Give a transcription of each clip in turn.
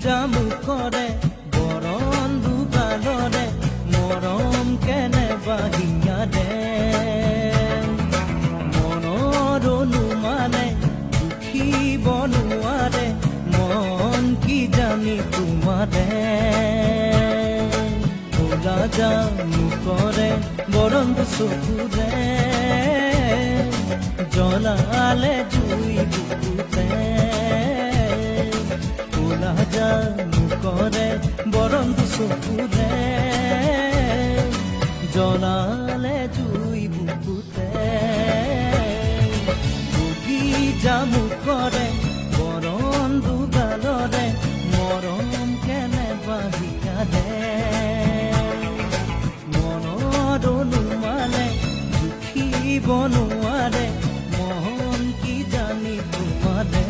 জামু কৰে বৰণ দুগালৰে মৰম কেনেবা হিয়া দে মনৰ অনুমানে দুখিব নোৱাৰে মন কি জানি তোমাৰে ওলা জামু কৰে বৰণ চকুৰে জ্বলালে জুই বুকুতে ওলা জামু কৰে বৰণ চকুৰে জ্বলালে জুই বুকুতে বগী জামু কৰে বৰণ দুগালৰে মৰম কেনেবা হিয়া দে মনৰ অনুমানে দুখিব নোৱাৰে মন কি জানি তোমাৰে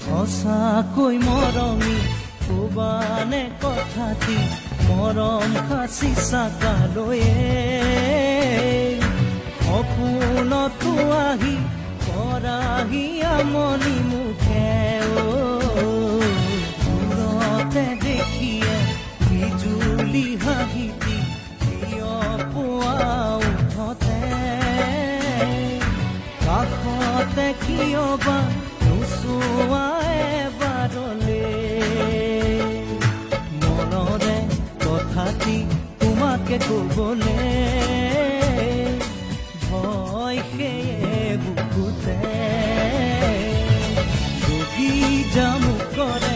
সঁচাকৈ মৰমী ক'বানে কথাটি মৰম সাঁচি চাকালৈয়ে সপোনতো আহি কৰাহি আমনি মুখে দূৰতে দেখিয়ে বিজুলি হাঁহিটি প্ৰিয় পোৱা উঠতে কাষতে কিয়বা বাৰলে মনৰে কথাটি তোমাকে ক'বলে ভয় সেয়ে বুকুতে বগী জামু কৰে